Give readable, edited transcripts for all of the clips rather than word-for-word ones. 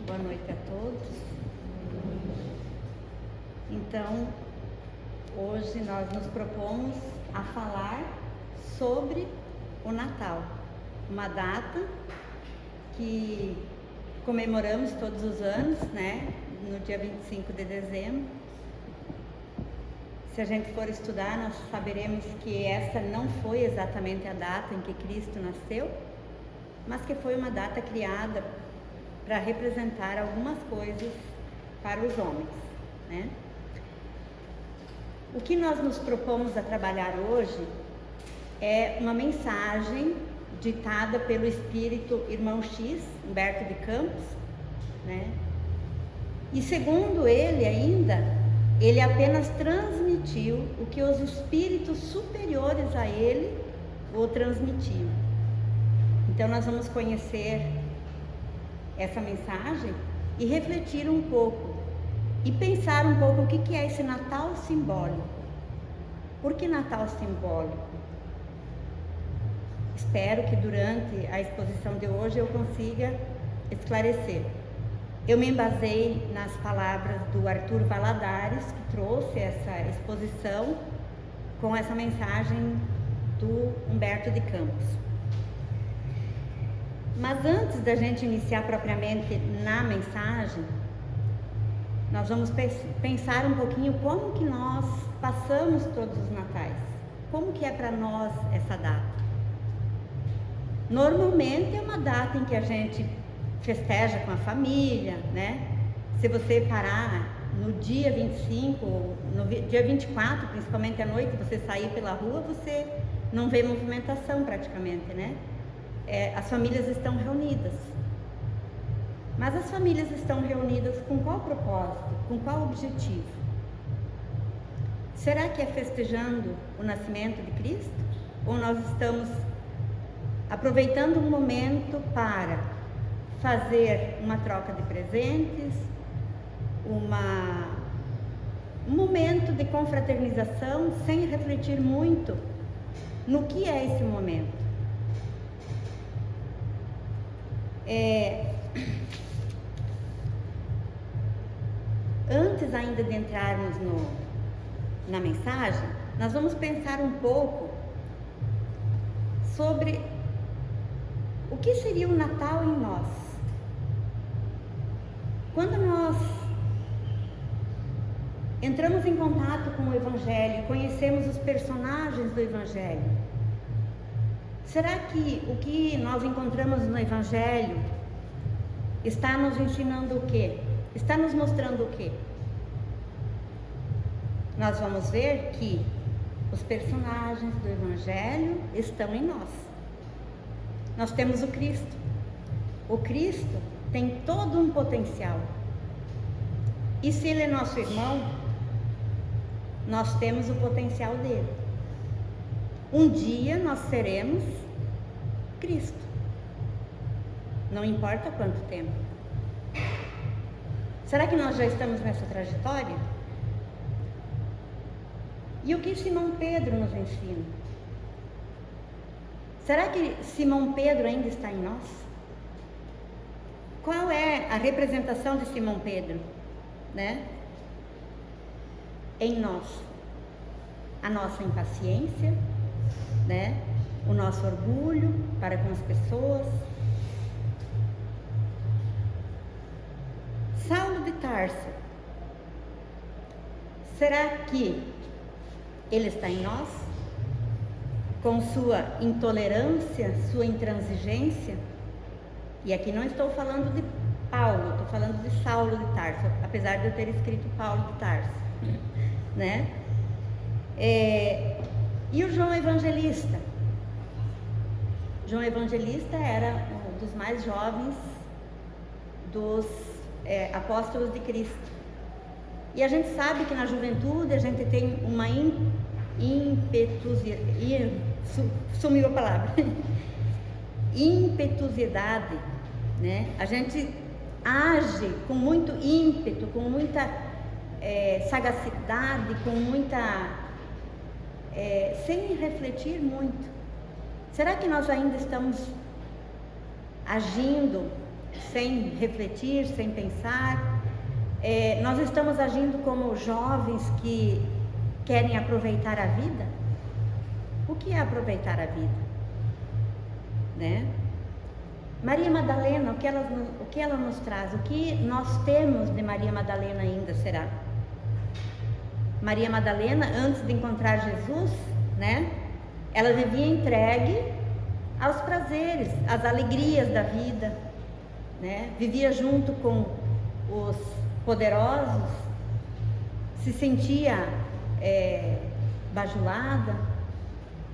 Boa noite a todos. Então, hoje nós nos propomos a falar sobre o Natal, uma data que comemoramos todos os anos, né? No dia 25 de dezembro. Se a gente for estudar, nós saberemos que essa não foi exatamente a data em que Cristo nasceu, mas que foi uma data criada para representar algumas coisas para os homens, né? O que nós nos propomos a trabalhar hoje é uma mensagem ditada pelo espírito Irmão X, Humberto de Campos, né? E segundo ele ainda, ele apenas transmitiu o que os espíritos superiores a ele o transmitiam. Então nós vamos conhecer essa mensagem e refletir um pouco e pensar um pouco o que é esse Natal simbólico. Por que Natal simbólico? Espero que durante a exposição de hoje eu consiga esclarecer. Eu me embasei nas palavras do Arthur Valadares, que trouxe essa exposição com essa mensagem do Humberto de Campos. Mas antes da gente iniciar propriamente na mensagem, nós vamos pensar um pouquinho como que nós passamos todos os natais. Como que é para nós essa data? Normalmente é uma data em que a gente festeja com a família, né? Se você parar no dia 25, no dia 24, principalmente à noite, você sair pela rua, você não vê movimentação praticamente, né? As famílias estão reunidas. Mas as famílias estão reunidas com qual propósito? Com qual objetivo? Será que é festejando o nascimento de Cristo? Ou nós estamos aproveitando um momento para fazer uma troca de presentes, um momento de confraternização sem refletir muito no que é esse momento? Antes ainda de entrarmos na mensagem, nós vamos pensar um pouco sobre o que seria o Natal em nós. Quando nós entramos em contato com o Evangelho, conhecemos os personagens do Evangelho, será que o que nós encontramos no Evangelho está nos ensinando o quê? Está nos mostrando o quê? Nós vamos ver que os personagens do Evangelho estão em nós. Nós temos o Cristo. O Cristo tem todo um potencial. E se Ele é nosso irmão, nós temos o potencial dele. Um dia nós seremos Cristo. Não importa quanto tempo. Será que nós já estamos nessa trajetória? E o que Simão Pedro nos ensina? Será que Simão Pedro ainda está em nós? Qual é a representação de Simão Pedro, né? Em nós. A nossa impaciência, né? O nosso orgulho para com as pessoas. Saulo de Tarso, será que ele está em nós? Com sua intolerância, sua intransigência? E aqui não estou falando de Paulo, estou falando de Saulo de Tarso, apesar de eu ter escrito Paulo de Tarso, né? E o João Evangelista? João Evangelista era um dos mais jovens dos apóstolos de Cristo. E a gente sabe que na juventude a gente tem uma sumiu a palavra, impetuosidade, né? A gente age com muito ímpeto, com muita sagacidade, com muita sem refletir muito. Será que nós ainda estamos agindo sem refletir, sem pensar. Nós estamos agindo como jovens que querem aproveitar a vida. O que é aproveitar a vida? Né? Maria Madalena, o que ela nos traz? O que nós temos de Maria Madalena ainda será? Maria Madalena, antes de encontrar Jesus, né? Ela vivia entregue aos prazeres, às alegrias da vida, né? Vivia junto com os poderosos, se sentia bajulada.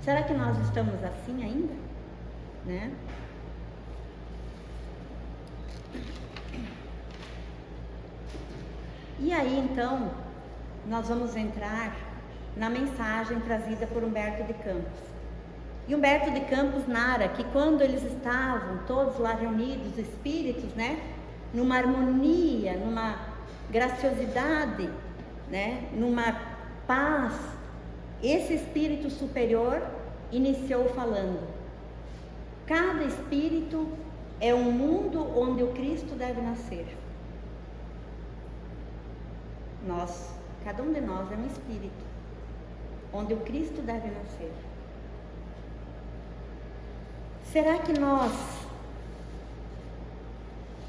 Será que nós estamos assim ainda, né? E aí então nós vamos entrar na mensagem trazida por Humberto de Campos. E Humberto de Campos narra que quando eles estavam todos lá reunidos, espíritos, né, numa harmonia, numa graciosidade, né, numa paz, esse espírito superior iniciou falando: cada espírito é um mundo onde o Cristo deve nascer. Cada um de nós é um espírito onde o Cristo deve nascer. Será que nós,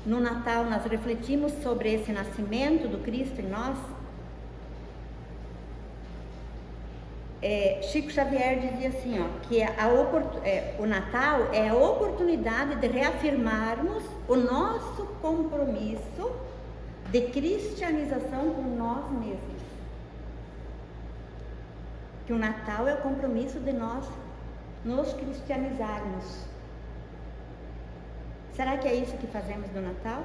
no Natal, nós refletimos sobre esse nascimento do Cristo em nós? Chico Xavier dizia assim, que o Natal é a oportunidade de reafirmarmos o nosso compromisso de cristianização com nós mesmos. Que o Natal é o compromisso de nós nos cristianizarmos. Será que é isso que fazemos no Natal?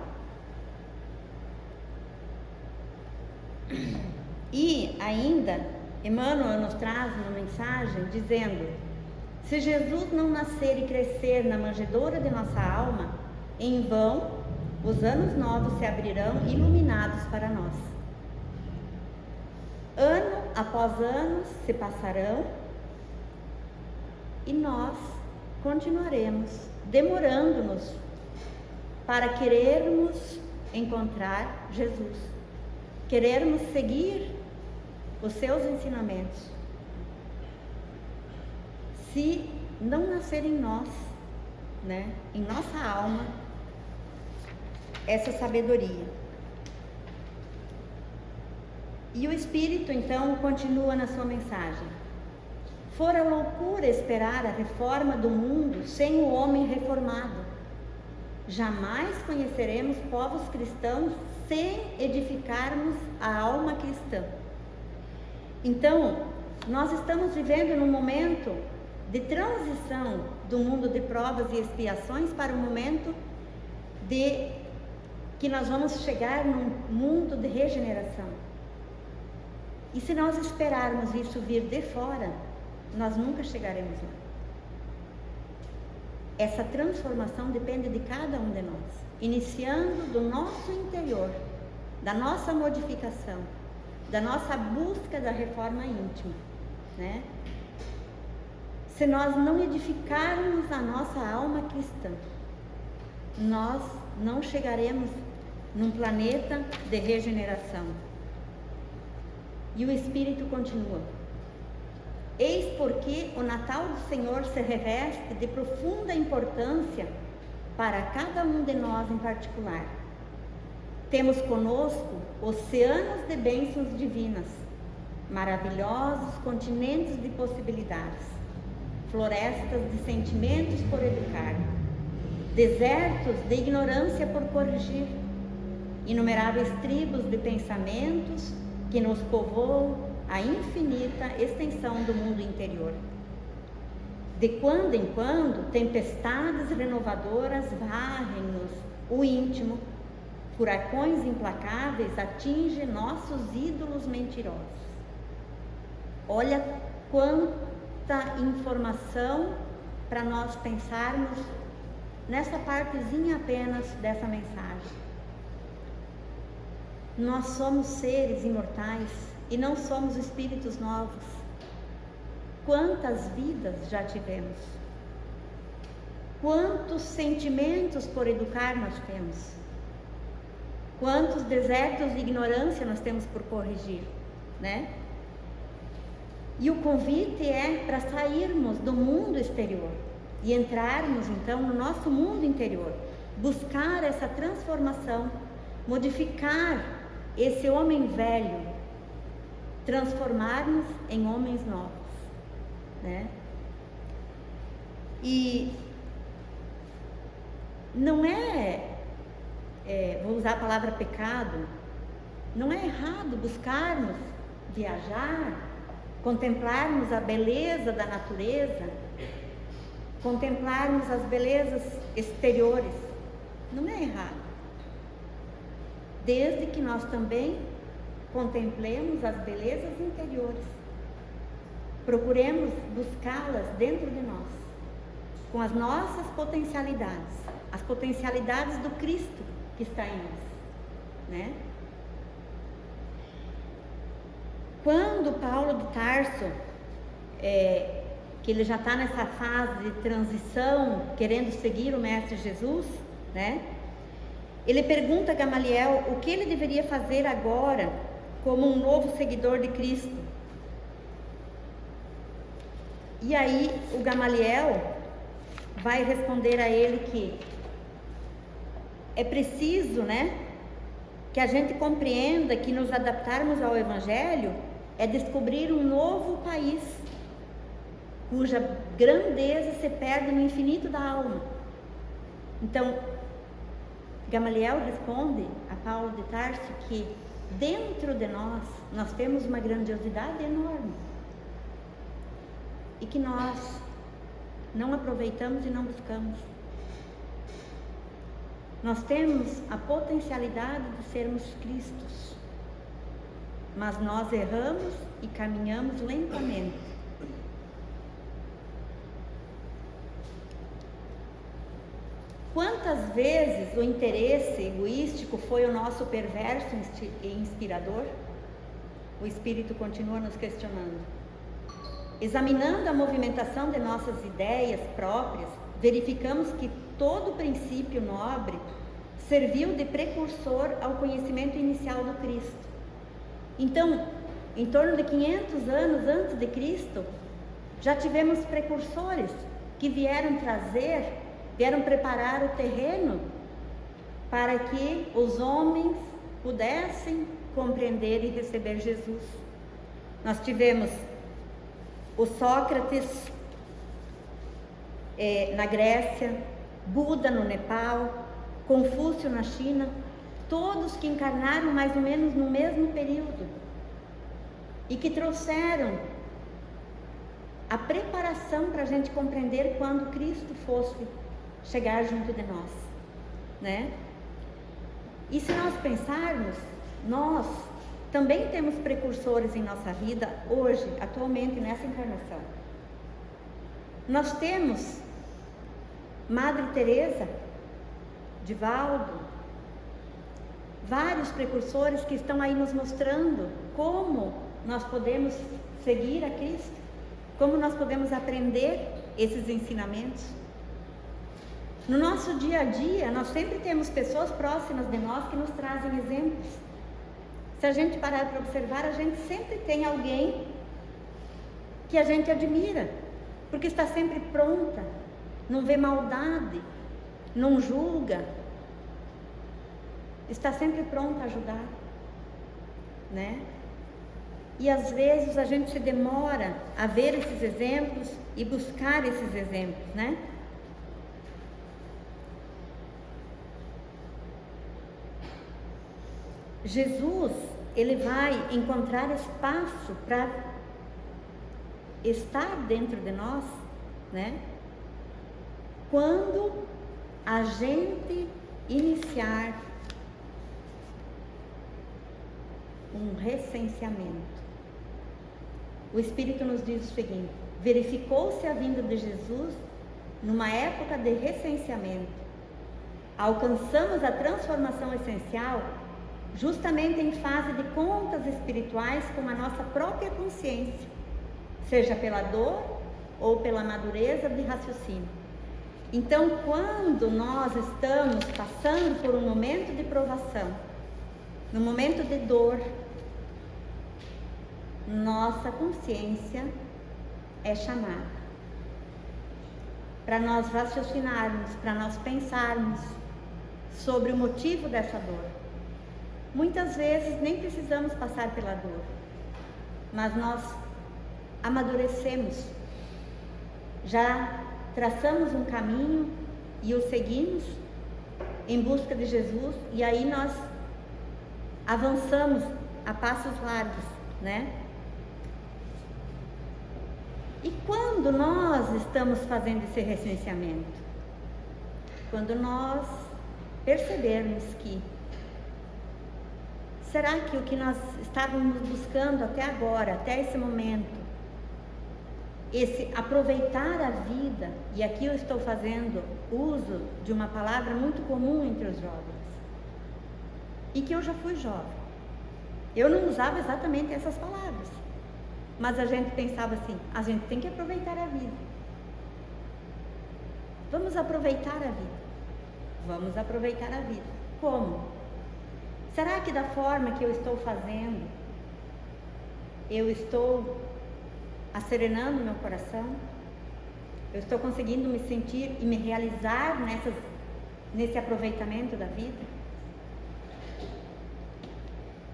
E ainda, Emmanuel nos traz uma mensagem dizendo: se Jesus não nascer e crescer na manjedoura de nossa alma, em vão os anos novos se abrirão iluminados para nós. Ano após ano se passarão e nós continuaremos demorando-nos para querermos encontrar Jesus, querermos seguir os seus ensinamentos. Se não nascer em nós, né, em nossa alma, essa sabedoria. E o Espírito então continua na sua mensagem: fora loucura esperar a reforma do mundo sem o homem reformado. Jamais conheceremos povos cristãos sem edificarmos a alma cristã. Então, nós estamos vivendo num momento de transição do mundo de provas e expiações para um momento que nós vamos chegar num mundo de regeneração. E se nós esperarmos isso vir de fora, nós nunca chegaremos lá. Essa transformação depende de cada um de nós, iniciando do nosso interior, da nossa modificação, da nossa busca da reforma íntima, né? Se nós não edificarmos a nossa alma cristã, nós não chegaremos num planeta de regeneração. E o Espírito continua: eis porque o Natal do Senhor se reveste de profunda importância para cada um de nós em particular. Temos conosco oceanos de bênçãos divinas, maravilhosos continentes de possibilidades, florestas de sentimentos por educar, desertos de ignorância por corrigir, inumeráveis tribos de pensamentos que nos povoam a infinita extensão do mundo interior. De quando em quando, tempestades renovadoras varrem-nos o íntimo, furacões implacáveis atingem nossos ídolos mentirosos. Olha quanta informação para nós pensarmos nessa partezinha apenas dessa mensagem. Nós somos seres imortais e não somos espíritos novos. Quantas vidas já tivemos? Quantos sentimentos por educar nós temos? Quantos desertos de ignorância nós temos por corrigir, né? E o convite é para sairmos do mundo exterior e entrarmos então no nosso mundo interior, buscar essa transformação, modificar esse homem velho, transformar-nos em homens novos, né? E não vou usar a palavra pecado, não é errado buscarmos viajar, contemplarmos a beleza da natureza, contemplarmos as belezas exteriores, não é errado, desde que nós também contemplemos as belezas interiores, procuremos buscá-las dentro de nós, com as nossas potencialidades, as potencialidades do Cristo que está em nós, né? Quando Paulo de Tarso, que ele já está nessa fase de transição, querendo seguir o Mestre Jesus, né? Ele pergunta a Gamaliel o que ele deveria fazer agora como um novo seguidor de Cristo. E aí o Gamaliel vai responder a ele que é preciso, né, que a gente compreenda que nos adaptarmos ao Evangelho é descobrir um novo país, cuja grandeza se perde no infinito da alma. Então, Gamaliel responde a Paulo de Tarso que dentro de nós temos uma grandiosidade enorme e que nós não aproveitamos e não buscamos. Nós temos a potencialidade de sermos Cristos, mas nós erramos e caminhamos lentamente. Quantas vezes o interesse egoístico foi o nosso perverso e inspirador? O Espírito continua nos questionando. Examinando a movimentação de nossas ideias próprias, verificamos que todo princípio nobre serviu de precursor ao conhecimento inicial do Cristo. Então, em torno de 500 anos antes de Cristo, já tivemos precursores que vieram preparar o terreno para que os homens pudessem compreender e receber Jesus. Nós tivemos o Sócrates na Grécia, Buda no Nepal, Confúcio na China, todos que encarnaram mais ou menos no mesmo período e que trouxeram a preparação para a gente compreender quando Cristo fosse chegar junto de nós, né? E se nós pensarmos, nós também temos precursores em nossa vida hoje, atualmente, nessa encarnação. Nós temos Madre Teresa, Divaldo, vários precursores que estão aí nos mostrando como nós podemos seguir a Cristo, como nós podemos aprender esses ensinamentos. No nosso dia a dia, nós sempre temos pessoas próximas de nós que nos trazem exemplos. Se a gente parar para observar, a gente sempre tem alguém que a gente admira, porque está sempre pronta, não vê maldade, não julga, está sempre pronta a ajudar, né? E às vezes a gente se demora a ver esses exemplos e buscar esses exemplos, né? Jesus, ele vai encontrar espaço para estar dentro de nós, né? Quando a gente iniciar um recenseamento. O Espírito nos diz o seguinte: verificou-se a vinda de Jesus numa época de recenseamento. Alcançamos a transformação essencial justamente em fase de contas espirituais com a nossa própria consciência, seja pela dor ou pela madureza de raciocínio. Então, quando nós estamos passando por um momento de provação, no momento de dor, nossa consciência é chamada para nós raciocinarmos, para nós pensarmos sobre o motivo dessa dor. Muitas vezes nem precisamos passar pela dor, mas nós amadurecemos, já traçamos um caminho e o seguimos em busca de Jesus, e aí nós avançamos a passos largos, né? E quando nós estamos fazendo esse recenseamento? Quando nós percebermos que será que o que nós estávamos buscando até agora, até esse momento, esse aproveitar a vida, e aqui eu estou fazendo uso de uma palavra muito comum entre os jovens, e que eu já fui jovem, eu não usava exatamente essas palavras, mas a gente pensava assim, a gente tem que aproveitar a vida. Vamos aproveitar a vida. Vamos aproveitar a vida. Como? Será que da forma que eu estou fazendo, eu estou acerenando meu coração? Eu estou conseguindo me sentir e me realizar nesse aproveitamento da vida?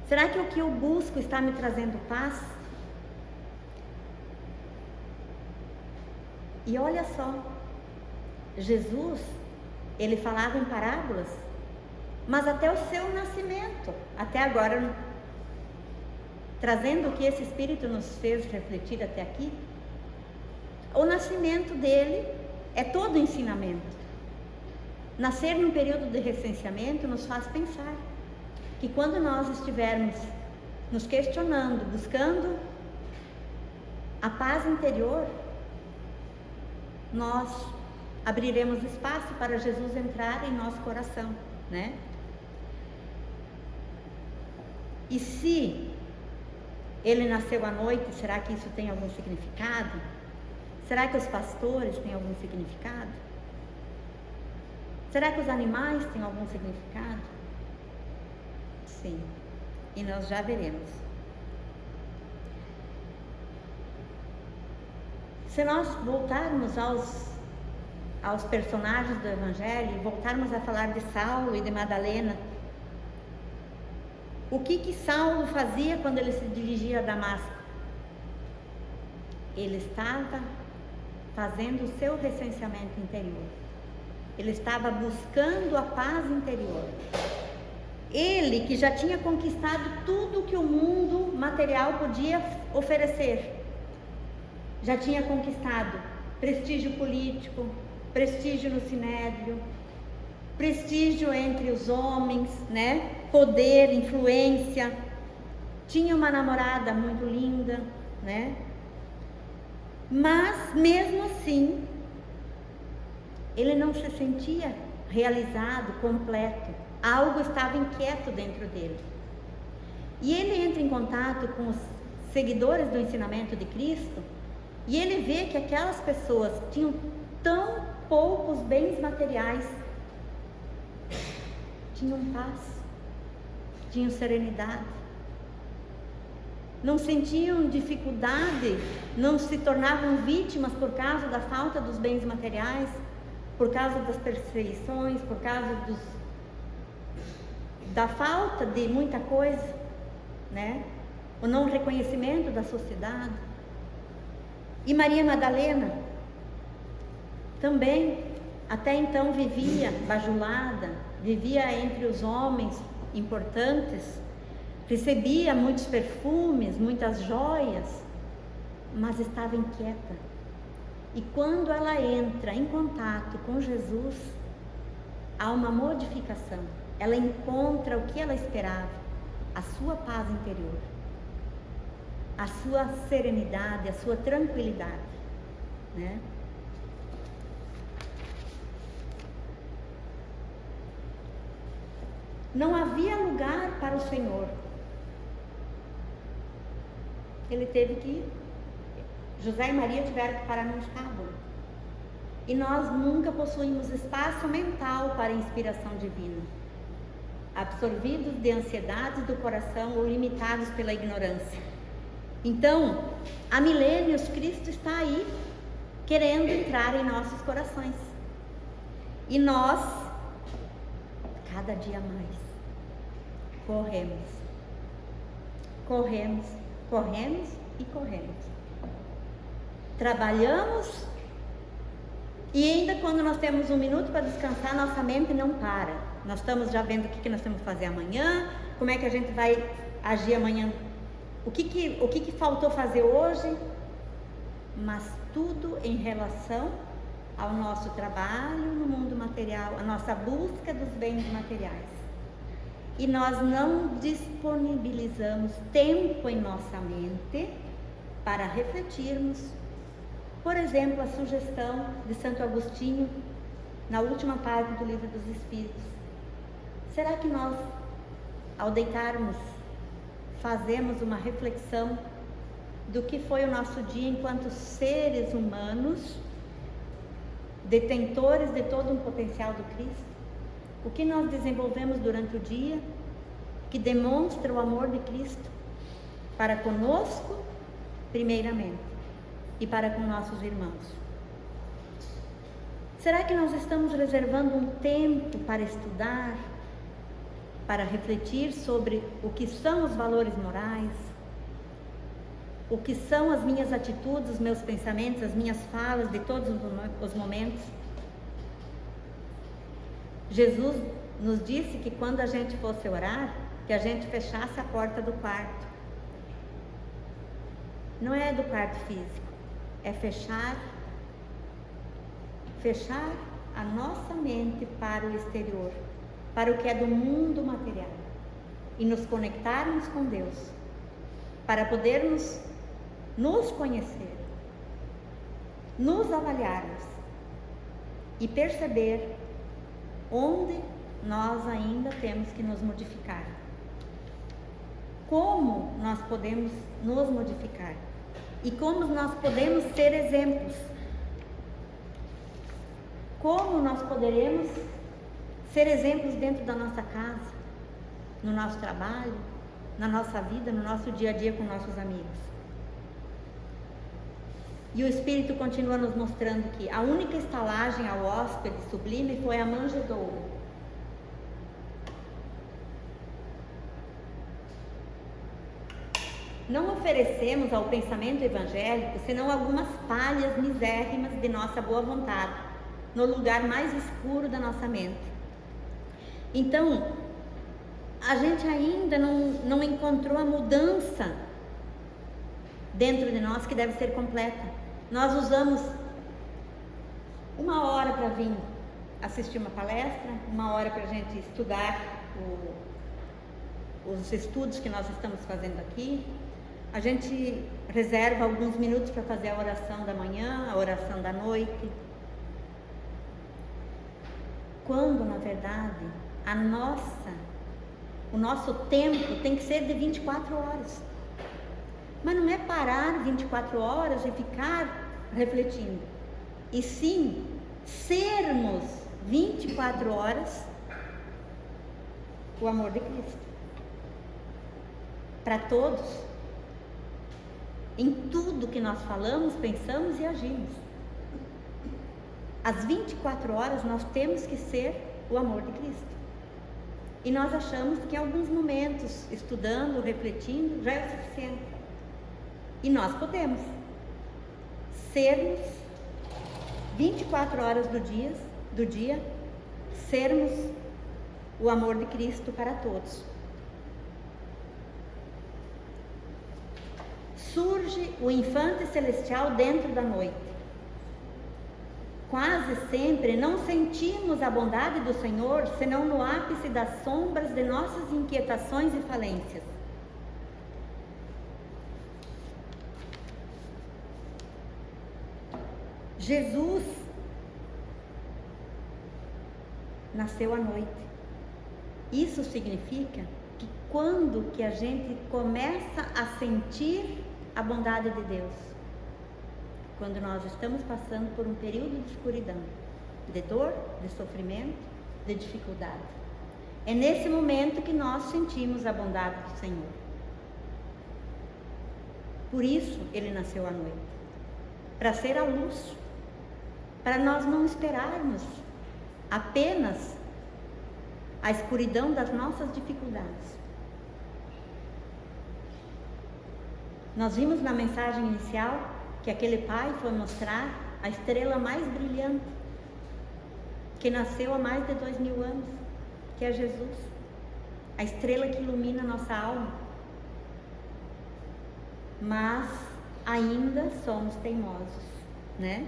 Será que o que eu busco está me trazendo paz? E olha só, Jesus, ele falava em parábolas, mas até o seu nascimento, até agora, trazendo o que esse Espírito nos fez refletir até aqui, o nascimento dele é todo ensinamento. Nascer num período de recenseamento nos faz pensar que quando nós estivermos nos questionando, buscando a paz interior, nós abriremos espaço para Jesus entrar em nosso coração, né? E se ele nasceu à noite, será que isso tem algum significado? Será que os pastores têm algum significado? Será que os animais têm algum significado? Sim, e nós já veremos. Se nós voltarmos aos personagens do Evangelho e voltarmos a falar de Saulo e de Madalena, o que Saulo fazia quando ele se dirigia a Damasco? Ele estava fazendo o seu recenseamento interior. Ele estava buscando a paz interior. Ele que já tinha conquistado tudo que o mundo material podia oferecer. Já tinha conquistado prestígio político, prestígio no sinédrio, prestígio entre os homens, né? Poder, influência. Tinha uma namorada muito linda, né? Mas mesmo assim, ele não se sentia realizado, completo. Algo estava inquieto dentro dele. E ele entra em contato com os seguidores do ensinamento de Cristo, e ele vê que aquelas pessoas tinham tão poucos bens materiais, tinham paz, tinham serenidade, não sentiam dificuldade, não se tornavam vítimas por causa da falta dos bens materiais, por causa das perseguições, por causa da falta de muita coisa, né? O não reconhecimento da sociedade. E Maria Madalena também, até então, vivia bajulada, vivia entre os homens importantes, recebia muitos perfumes, muitas joias, mas estava inquieta. E quando ela entra em contato com Jesus, há uma modificação. Ela encontra o que ela esperava, a sua paz interior, a sua serenidade, a sua tranquilidade, né? Não havia lugar para o Senhor. Ele teve que, José e Maria tiveram que parar num estábulo. E nós nunca possuímos espaço mental para a inspiração divina, absorvidos de ansiedades do coração ou limitados pela ignorância. Então, há milênios, Cristo está aí, querendo entrar em nossos corações. E nós, cada dia mais, corremos e corremos. Trabalhamos e ainda quando nós temos um minuto para descansar, nossa mente não para. Nós estamos já vendo o que nós temos que fazer amanhã, como é que a gente vai agir amanhã, o que faltou fazer hoje, mas tudo em relação ao nosso trabalho no mundo material, a nossa busca dos bens materiais. E nós não disponibilizamos tempo em nossa mente para refletirmos. Por exemplo, a sugestão de Santo Agostinho, na última parte do Livro dos Espíritos. Será que nós, ao deitarmos, fazemos uma reflexão do que foi o nosso dia enquanto seres humanos, detentores de todo um potencial do Cristo? O que nós desenvolvemos durante o dia, que demonstra o amor de Cristo para conosco, primeiramente, e para com nossos irmãos? Será que nós estamos reservando um tempo para estudar, para refletir sobre o que são os valores morais, o que são as minhas atitudes, os meus pensamentos, as minhas falas de todos os momentos? Jesus nos disse que quando a gente fosse orar, que a gente fechasse a porta do quarto. Não é do quarto físico, é fechar a nossa mente para o exterior, para o que é do mundo material, e nos conectarmos com Deus, para podermos nos conhecer, nos avaliarmos e perceber onde nós ainda temos que nos modificar. Como nós podemos nos modificar e como nós podemos ser exemplos. Como nós poderemos ser exemplos dentro da nossa casa, no nosso trabalho, na nossa vida, no nosso dia a dia com nossos amigos. E o Espírito continua nos mostrando que a única estalagem ao hóspede sublime foi a manjedoura. Não oferecemos ao pensamento evangélico senão algumas palhas misérrimas de nossa boa vontade, no lugar mais escuro da nossa mente. Então, a gente ainda não encontrou a mudança dentro de nós que deve ser completa. Nós usamos 1 hora para vir assistir uma palestra, 1 hora para a gente estudar os estudos que nós estamos fazendo aqui. A gente reserva alguns minutos para fazer a oração da manhã, a oração da noite. Quando, na verdade, o nosso tempo tem que ser de 24 horas. Mas não é parar 24 horas e ficar refletindo. E sim, sermos 24 horas o amor de Cristo. Para todos. Em tudo que nós falamos, pensamos e agimos. Às 24 horas nós temos que ser o amor de Cristo. E nós achamos que em alguns momentos, estudando, refletindo, já é o suficiente. E nós podemos sermos 24 horas do dia, sermos o amor de Cristo para todos. Surge o infante celestial dentro da noite. Quase sempre não sentimos a bondade do Senhor, senão no ápice das sombras de nossas inquietações e falências. Jesus nasceu à noite. Isso significa que quando que a gente começa a sentir a bondade de Deus? quando nós estamos passando por um período de escuridão, de dor, de sofrimento, de dificuldade. É nesse momento que nós sentimos a bondade do Senhor. Por isso Ele nasceu à noite, para ser a luz, para nós não esperarmos apenas a escuridão das nossas dificuldades. Nós vimos na mensagem inicial que aquele pai foi mostrar a estrela mais brilhante, que nasceu há mais de 2000 anos, que é Jesus, a estrela que ilumina a nossa alma. Mas ainda somos teimosos, né?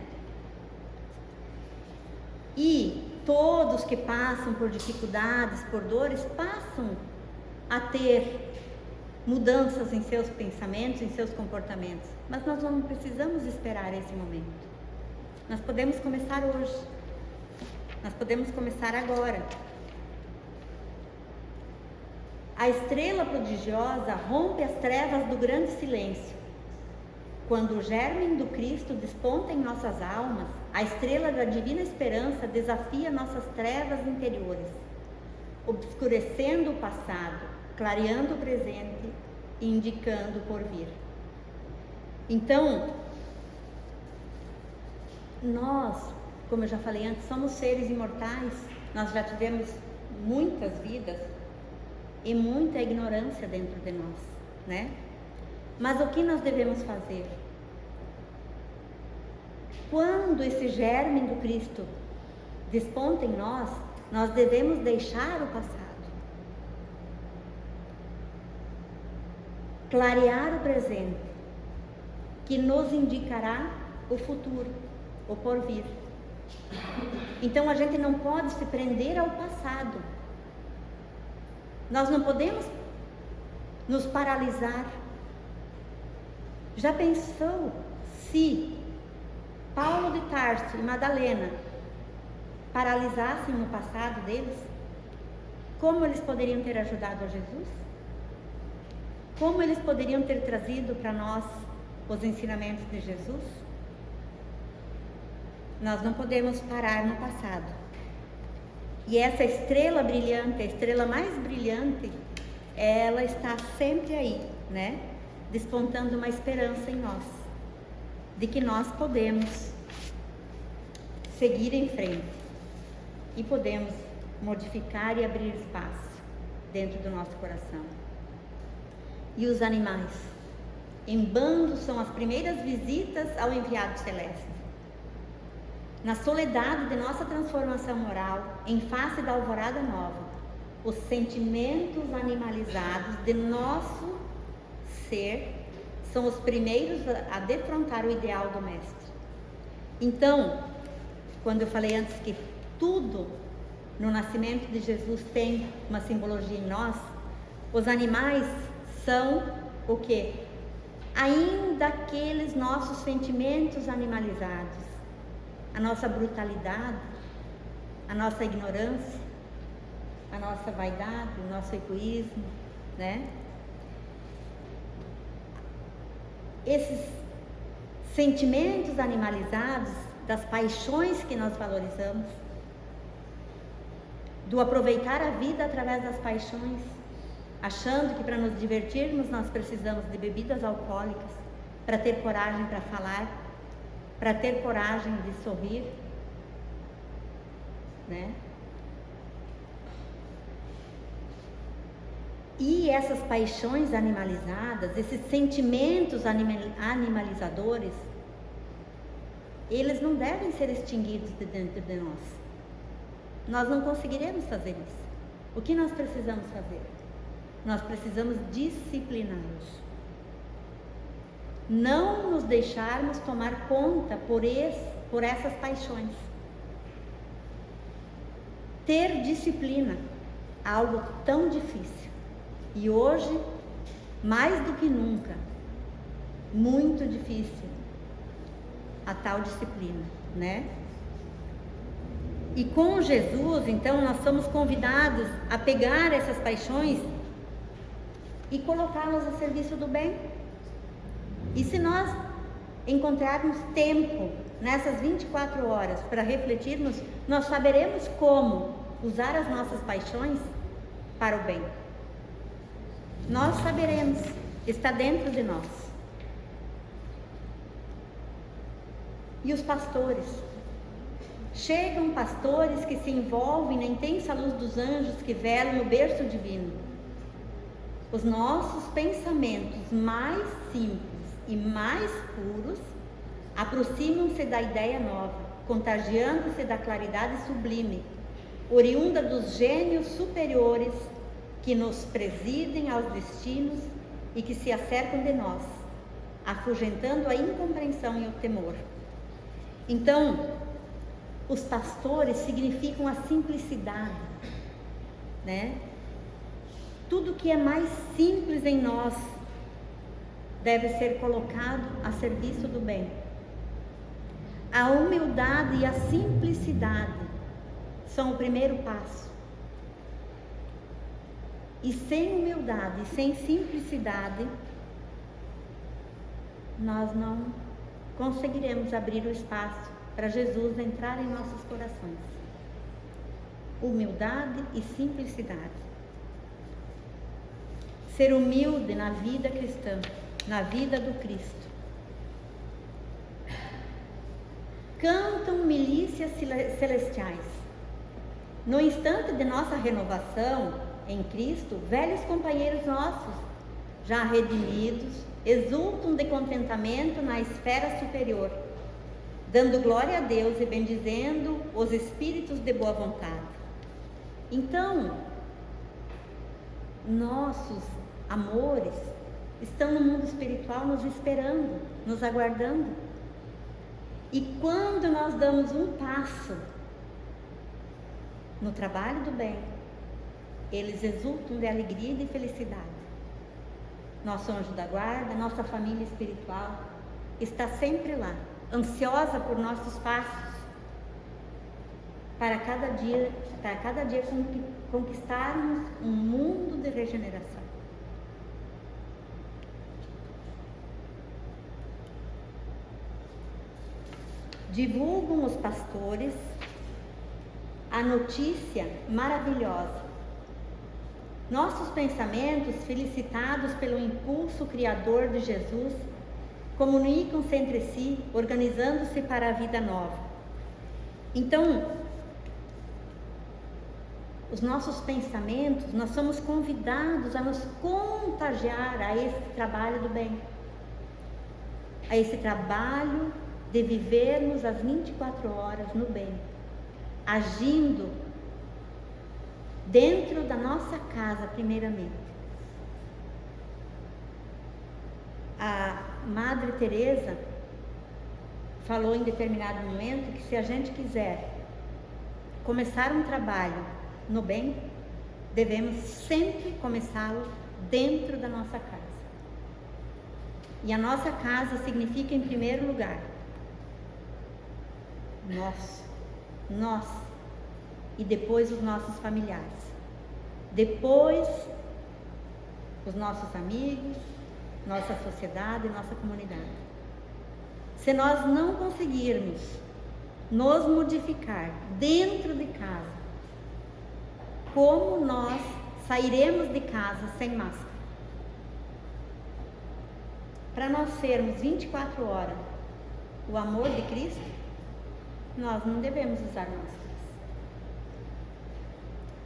E todos que passam por dificuldades, por dores, passam a ter mudanças em seus pensamentos, em seus comportamentos. Mas nós não precisamos esperar esse momento. Nós podemos começar hoje. Nós podemos começar agora. A estrela prodigiosa rompe as trevas do grande silêncio. Quando o germe do Cristo desponta em nossas almas, a estrela da divina esperança desafia nossas trevas interiores, obscurecendo o passado, clareando o presente e indicando o porvir. Então, nós, como eu já falei antes, somos seres imortais. Nós já tivemos muitas vidas e muita ignorância dentro de nós, né? Mas o que nós devemos fazer? Quando esse germe do Cristo desponta em nós, nós devemos deixar o passado, clarear o presente, que nos indicará o futuro, o porvir. Então a gente não pode se prender ao passado. Nós não podemos nos paralisar. Já pensou se Paulo de Tarso e Madalena paralisassem o passado deles? Como eles poderiam ter ajudado a Jesus? Como eles poderiam ter trazido para nós os ensinamentos de Jesus? Nós não podemos parar no passado. E essa estrela brilhante, a estrela mais brilhante, ela está sempre aí, né? Despontando uma esperança em nós, de que nós podemos seguir em frente e podemos modificar e abrir espaço dentro do nosso coração. E os animais, em bando, são as primeiras visitas ao enviado celeste. Na soledade de nossa transformação moral, em face da alvorada nova, os sentimentos animalizados de nosso ser são os primeiros a defrontar o ideal do Mestre. Então, quando eu falei antes que tudo no nascimento de Jesus tem uma simbologia em nós, os animais são o quê? Ainda aqueles nossos sentimentos animalizados, a nossa brutalidade, a nossa ignorância, a nossa vaidade, o nosso egoísmo, né? Esses sentimentos animalizados, das paixões que nós valorizamos, do aproveitar a vida através das paixões, achando que para nos divertirmos nós precisamos de bebidas alcoólicas, para ter coragem para falar, para ter coragem de sorrir, né? E essas paixões animalizadas, esses sentimentos animalizadores, eles não devem ser extinguidos de dentro de nós. Nós não conseguiremos fazer isso. O que nós precisamos fazer? Nós precisamos discipliná-los. Não nos deixarmos tomar conta por essas paixões. Ter disciplina, algo tão difícil. E hoje, mais do que nunca, muito difícil, a tal disciplina, né? E com Jesus, então, nós somos convidados a pegar essas paixões e colocá-las a serviço do bem. E se nós encontrarmos tempo nessas 24 horas para refletirmos, nós saberemos como usar as nossas paixões para o bem. Nós saberemos, está dentro de nós. E os pastores? Chegam pastores que se envolvem na intensa luz dos anjos que velam no berço divino. Os nossos pensamentos mais simples e mais puros aproximam-se da ideia nova, contagiando-se da claridade sublime, oriunda dos gênios superiores que nos presidem aos destinos e que se acercam de nós, afugentando a incompreensão e o temor. Então, os pastores significam a simplicidade, né? Tudo que é mais simples em nós deve ser colocado a serviço do bem. A humildade e a simplicidade são o primeiro passo. E sem humildade e sem simplicidade, nós não conseguiremos abrir o espaço para Jesus entrar em nossos corações. Humildade e simplicidade. Ser humilde na vida cristã, na vida do Cristo. Cantam milícias celestiais. No instante de nossa renovação em Cristo, velhos companheiros nossos, já redimidos, exultam de contentamento na esfera superior, dando glória a Deus e bendizendo os espíritos de boa vontade. Então, nossos amores estão no mundo espiritual nos esperando, nos aguardando. E quando nós damos um passo no trabalho do bem, eles exultam de alegria e de felicidade. Nosso anjo da guarda, nossa família espiritual está sempre lá, ansiosa por nossos passos, para cada dia conquistarmos um mundo de regeneração. Divulgam os pastores a notícia maravilhosa. Nossos pensamentos, felicitados pelo impulso criador de Jesus, comunicam-se entre si, organizando-se para a vida nova. Então, os nossos pensamentos, nós somos convidados a nos contagiar a esse trabalho do bem, a esse trabalho de vivermos as 24 horas no bem, agindo dentro da nossa casa primeiramente. A Madre Teresa falou em determinado momento que se a gente quiser começar um trabalho no bem, devemos sempre começá-lo dentro da nossa casa. E a nossa casa significa, em primeiro lugar, nós, e depois os nossos familiares, depois os nossos amigos, nossa sociedade, nossa comunidade. Se nós não conseguirmos nos modificar dentro de casa, como nós sairemos de casa sem máscara? Para nós sermos 24 horas o amor de Cristo, nós não devemos usar máscaras.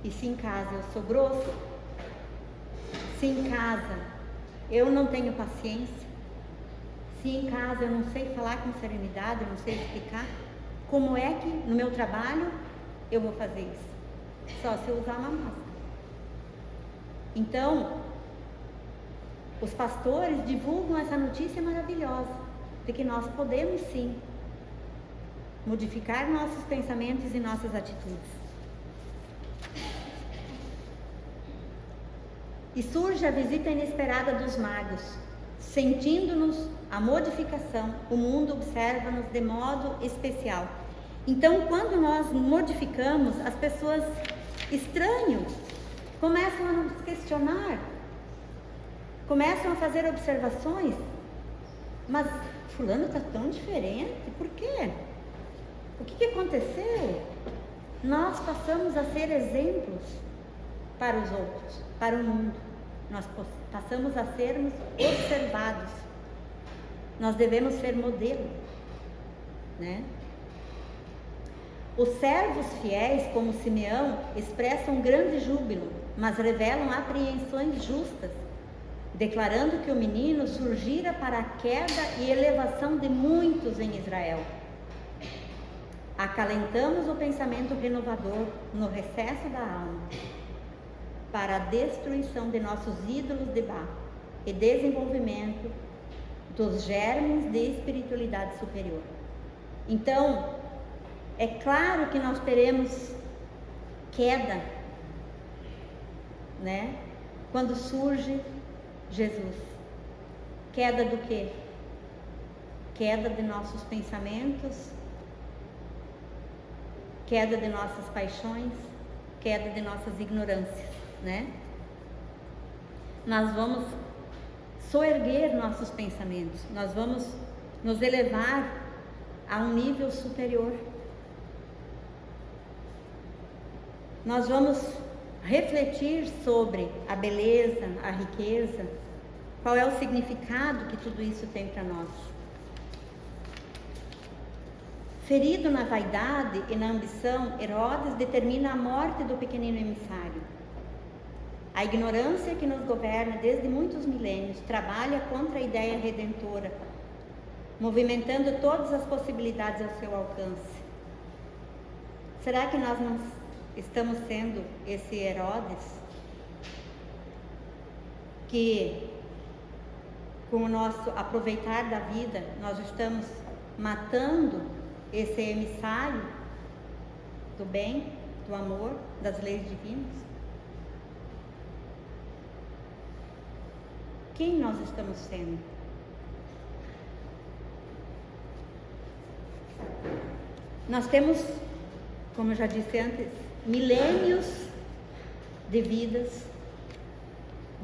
E se em casa eu sou grosso, se em casa eu não tenho paciência, se em casa eu não sei falar com serenidade, eu não sei explicar, como é que no meu trabalho eu vou fazer isso? Só se eu usar uma máscara. Então, os pastores divulgam essa notícia maravilhosa de que nós podemos sim modificar nossos pensamentos e nossas atitudes. E surge a visita inesperada dos magos. Sentindo-nos a modificação, o mundo observa-nos de modo especial. Então, quando nós modificamos, as pessoas estranham, começam a nos questionar, começam a fazer observações. Mas fulano está tão diferente, por quê? O que aconteceu? Nós passamos a ser exemplos para os outros, para o mundo. Nós passamos a sermos observados. Nós devemos ser modelo, né? Os servos fiéis, como Simeão, expressam grande júbilo, mas revelam apreensões justas, declarando que o menino surgira para a queda e elevação de muitos em Israel. Acalentamos o pensamento renovador no recesso da alma, para a destruição de nossos ídolos de barro e desenvolvimento dos germes de espiritualidade superior. Então, é claro que nós teremos queda, né? Quando surge Jesus. Queda do quê? Queda de nossos pensamentos, queda de nossas paixões, queda de nossas ignorâncias, né? Nós vamos soerguer nossos pensamentos, nós vamos nos elevar a um nível superior. Nós vamos refletir sobre a beleza, a riqueza, qual é o significado que tudo isso tem para nós. Ferido na vaidade e na ambição, Herodes determina a morte do pequenino emissário. A ignorância que nos governa desde muitos milênios trabalha contra a ideia redentora, movimentando todas as possibilidades ao seu alcance. Será que nós não estamos sendo esse Herodes que, com o nosso aproveitar da vida, nós estamos matando esse emissário do bem, do amor, das leis divinas? Quem nós estamos sendo? Nós temos, como eu já disse antes, milênios de vidas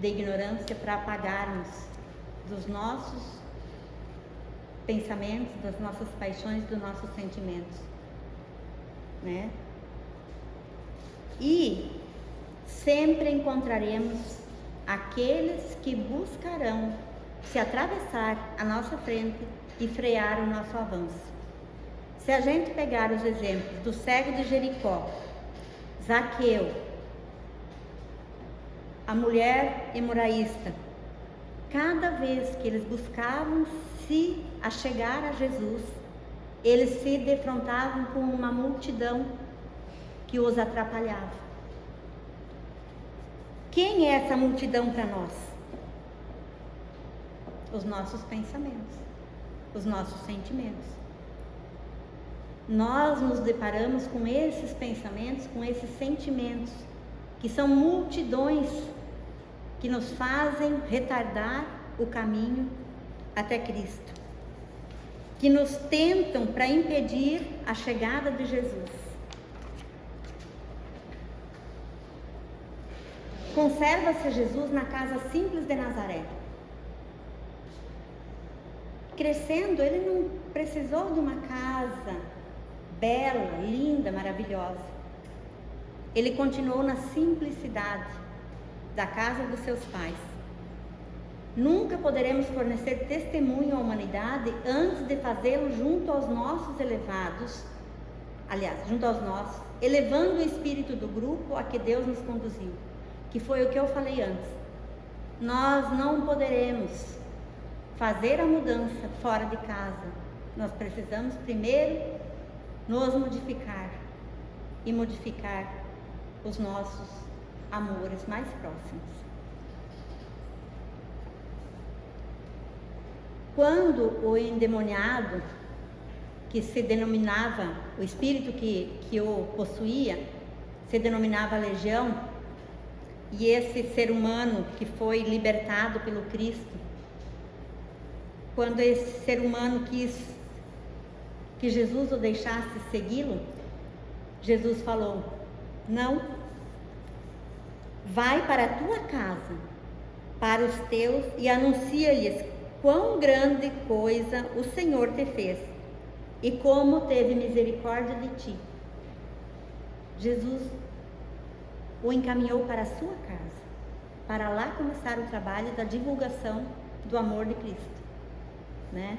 de ignorância para apagarmos dos nossos pensamentos, das nossas paixões, dos nossos sentimentos, né? E sempre encontraremos aqueles que buscarão se atravessar à nossa frente e frear o nosso avanço. Se a gente pegar os exemplos do cego de Jericó, Zaqueu, a mulher hemorraísta, cada vez que eles buscavam se achegar a Jesus, eles se defrontavam com uma multidão que os atrapalhava. Quem é essa multidão para nós? Os nossos pensamentos, os nossos sentimentos. Nós nos deparamos com esses pensamentos, com esses sentimentos, que são multidões que nos fazem retardar o caminho até Cristo, que nos tentam para impedir a chegada de Jesus. Conserva-se Jesus na casa simples de Nazaré. Crescendo, ele não precisou de uma casa bela, linda, maravilhosa. Ele continuou na simplicidade da casa dos seus pais. Nunca poderemos fornecer testemunho à humanidade antes de fazê-lo junto aos nossos elevados, junto aos nossos, elevando o espírito do grupo a que Deus nos conduziu, que foi o que eu falei antes. Nós não poderemos fazer a mudança fora de casa. Nós precisamos primeiro nos modificar e modificar os nossos amores mais próximos. Quando o endemoniado, que se denominava, o espírito que o possuía, se denominava Legião, e esse ser humano que foi libertado pelo Cristo, quando esse ser humano quis que Jesus o deixasse segui-lo, Jesus falou: não, vai para a tua casa, para os teus, e anuncia-lhes quão grande coisa o Senhor te fez e como teve misericórdia de ti. Jesus o encaminhou para a sua casa, para lá começar o trabalho da divulgação do amor de Cristo, né?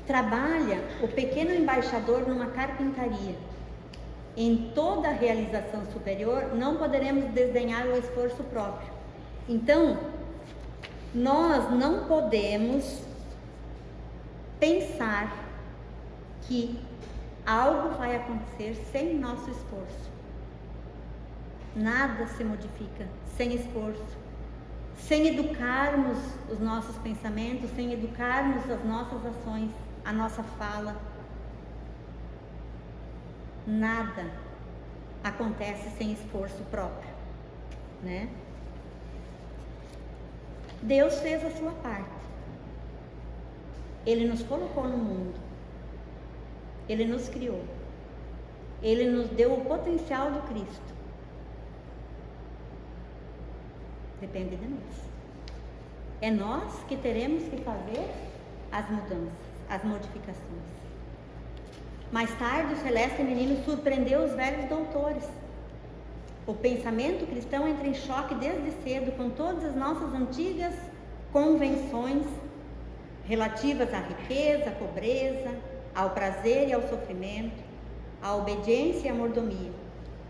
Trabalha o pequeno embaixador numa carpintaria. Em toda a realização superior, não poderemos desdenhar o esforço próprio. Então, nós não podemos pensar que algo vai acontecer sem nosso esforço. Nada se modifica sem esforço, sem educarmos os nossos pensamentos, sem educarmos as nossas ações, a nossa fala. Nada acontece sem esforço próprio, né? Deus fez a sua parte. Ele nos colocou no mundo. Ele nos criou. Ele nos deu o potencial do Cristo. Depende de nós. É nós que teremos que fazer as mudanças, as modificações. Mais tarde, o celeste menino surpreendeu os velhos doutores. O pensamento cristão entra em choque desde cedo com todas as nossas antigas convenções relativas à riqueza, à pobreza, ao prazer e ao sofrimento, à obediência e à mordomia,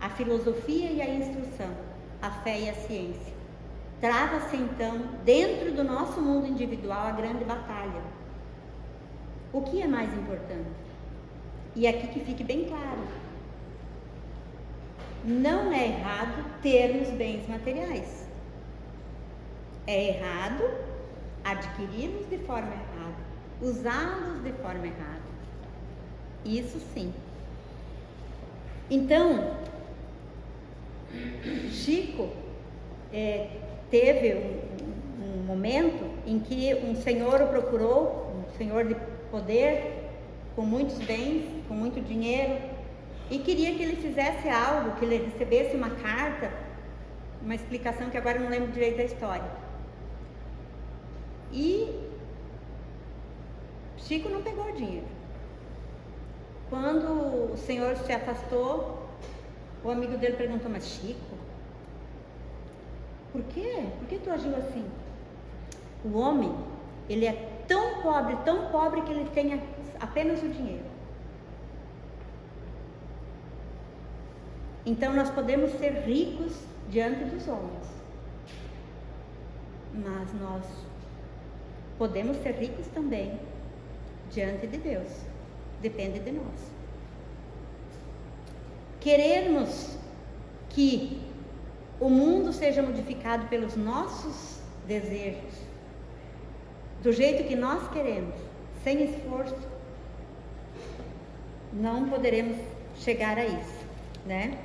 à filosofia e à instrução, à fé e à ciência. Trava-se então, dentro do nosso mundo individual, a grande batalha. O que é mais importante? E aqui que fique bem claro. Não é errado termos bens materiais. É errado adquiri-los de forma errada, usá-los de forma errada. Isso sim. Então, Chico teve um momento em que um senhor o procurou, um senhor de poder, com muitos bens, com muito dinheiro, e queria que ele fizesse algo, que ele recebesse uma carta, uma explicação que agora eu não lembro direito da história. E Chico não pegou o dinheiro. Quando o senhor se afastou, o amigo dele perguntou: mas Chico, por quê? Por que tu agiu assim? O homem, ele é tão pobre que ele tem apenas o dinheiro. Então nós podemos ser ricos diante dos homens, mas nós podemos ser ricos também diante de Deus. Depende de nós. Querermos que o mundo seja modificado pelos nossos desejos, do jeito que nós queremos, sem esforço, não poderemos chegar a isso, né?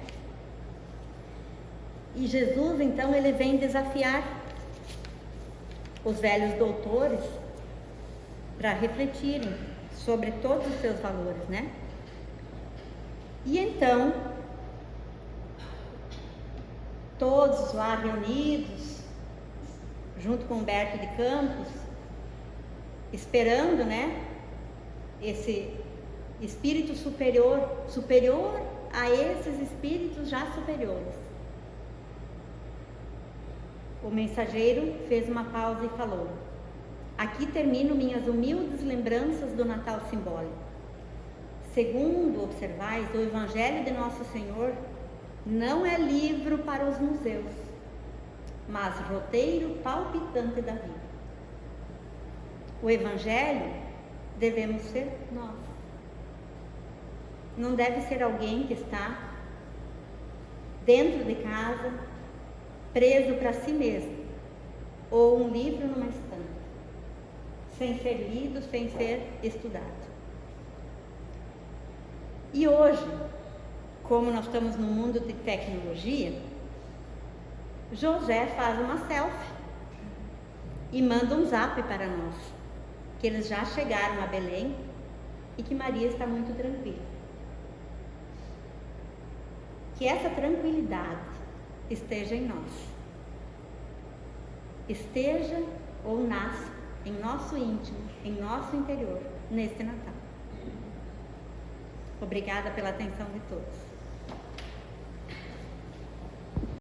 E Jesus, então, ele vem desafiar os velhos doutores para refletirem sobre todos os seus valores, né? E então, todos lá reunidos, junto com Humberto de Campos, esperando, né, esse espírito superior a esses espíritos já superiores. O mensageiro fez uma pausa e falou: aqui termino minhas humildes lembranças do Natal simbólico. Segundo observais, o Evangelho de Nosso Senhor não é livro para os museus, mas roteiro palpitante da vida. O Evangelho devemos ser nós. Não deve ser alguém que está dentro de casa, preso para si mesmo, ou um livro numa estante, sem ser lido, sem ser estudado. E hoje, como nós estamos no mundo de tecnologia, José faz uma selfie e manda um zap para nós, que eles já chegaram a Belém e que Maria está muito tranquila. Que essa tranquilidade esteja em nós. esteja ou nasça em nosso íntimo, em nosso interior, neste Natal. Obrigada pela atenção de todos.